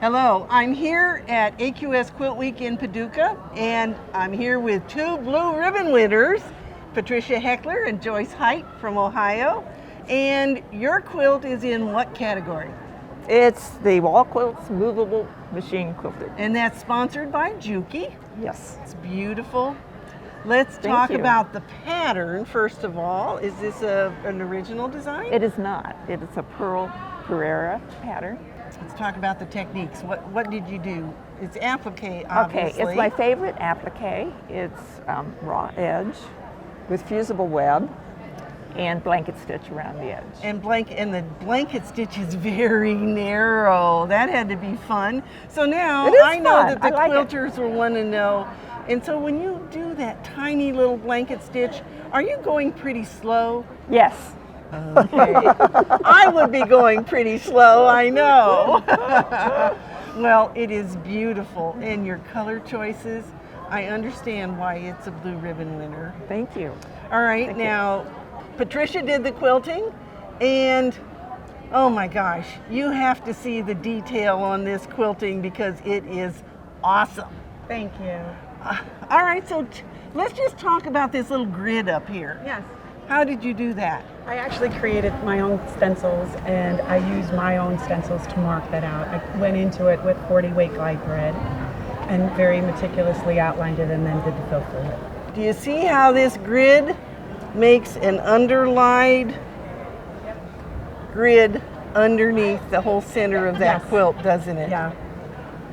Hello, I'm here at AQS QuiltWeek in Paducah, and I'm here with two blue ribbon winners, Patricia Hechler and Joyce Hite from Ohio. And your quilt is in what category? It's the Wall Quilts Movable Machine Quilted. And that's sponsored by Juki. Yes. It's beautiful. Let's talk about the pattern first of all. Is this an original design? It is not. It is a Pearl Carrera pattern. Let's talk about the techniques. What did you do? It's applique, obviously. Okay, it's my favorite applique. It's raw edge with fusible web and blanket stitch around the edge. And the blanket stitch is very narrow. That had to be fun. So now I know that the quilters will want to know. And so when you do that tiny little blanket stitch, are you going pretty slow? Yes. Okay. I would be going pretty slow, I know. Well, it is beautiful. And your color choices, I understand why it's a blue ribbon winner. Thank you. All right, now Patricia did the quilting, and oh my gosh, you have to see the detail on this quilting because it is awesome. Thank you. All right, so let's just talk about this little grid up here. Yes. How did you do that? I actually created my own stencils, and I used my own stencils to mark that out. I went into it with 40 weight glide thread and very meticulously outlined it and then did the fill through it. Do you see how this grid makes an underlined grid underneath the whole center of that quilt, doesn't it? Yeah.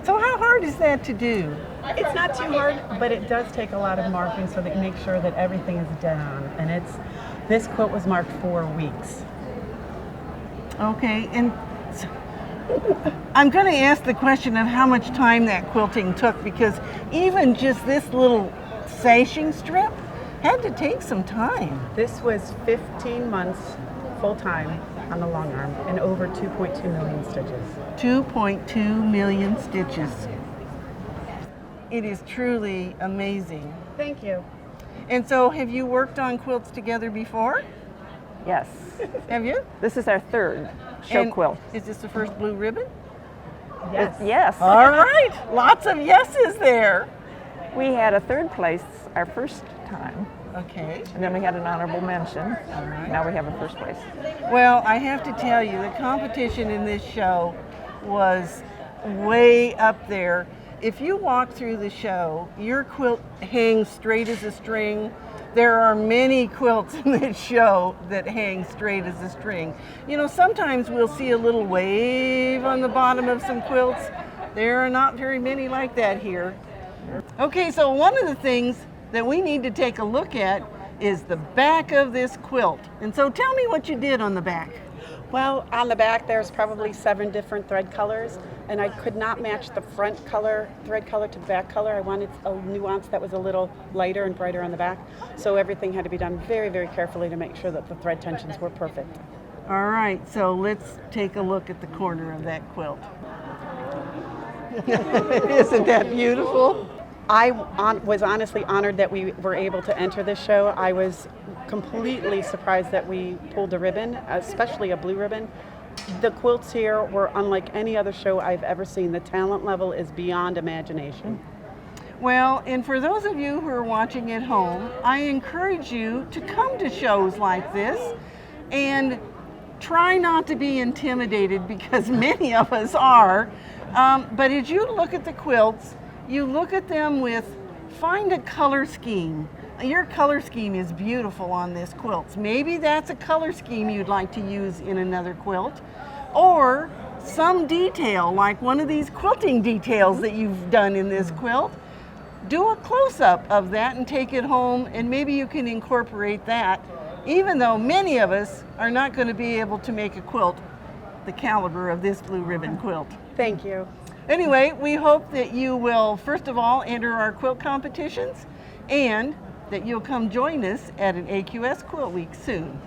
So how hard is that to do? It's not too hard, but it does take a lot of marking so that you make sure that everything is dead on. And this quilt was marked 4 weeks. Okay, and so I'm going to ask the question of how much time that quilting took, because even just this little sashing strip had to take some time. This was 15 months full-time on the long arm and over 2.2 million stitches. 2.2 million stitches. It is truly amazing. Thank you. And so have you worked on quilts together before? Yes. Have you? This is our third show quilt. Is this the first blue ribbon? Yes. Yes. All right, lots of yeses there. We had a third place our first time, Okay. and then we had an honorable mention. All right. Now we have a first place. Well, I have to tell you, the competition in this show was way up there. If you walk through the show, your quilt hangs straight as a string. There are many quilts in this show that hang straight as a string. You know, sometimes we'll see a little wave on the bottom of some quilts. There are not very many like that here. Okay, so one of the things that we need to take a look at is the back of this quilt. And so tell me what you did on the back. Well, on the back there's probably 7 different thread colors, and I could not match the front color, thread color to the back color. I wanted a nuance that was a little lighter and brighter on the back, so everything had to be done very, very carefully to make sure that the thread tensions were perfect. All right, so let's take a look at the corner of that quilt. Isn't that beautiful? I was honestly honored that we were able to enter this show. I was completely surprised that we pulled a ribbon, especially a blue ribbon. The quilts here were unlike any other show I've ever seen. The talent level is beyond imagination. Well, and for those of you who are watching at home, I encourage you to come to shows like this and try not to be intimidated, because many of us are. But as you look at the quilts, you look at them with, find a color scheme. Your color scheme is beautiful on this quilt. Maybe that's a color scheme you'd like to use in another quilt, or some detail, like one of these quilting details that you've done in this quilt. Do a close-up of that and take it home, and maybe you can incorporate that, even though many of us are not going to be able to make a quilt the caliber of this blue ribbon quilt. Thank you. Anyway, we hope that you will, first of all, enter our quilt competitions, and that you'll come join us at an AQS QuiltWeek soon.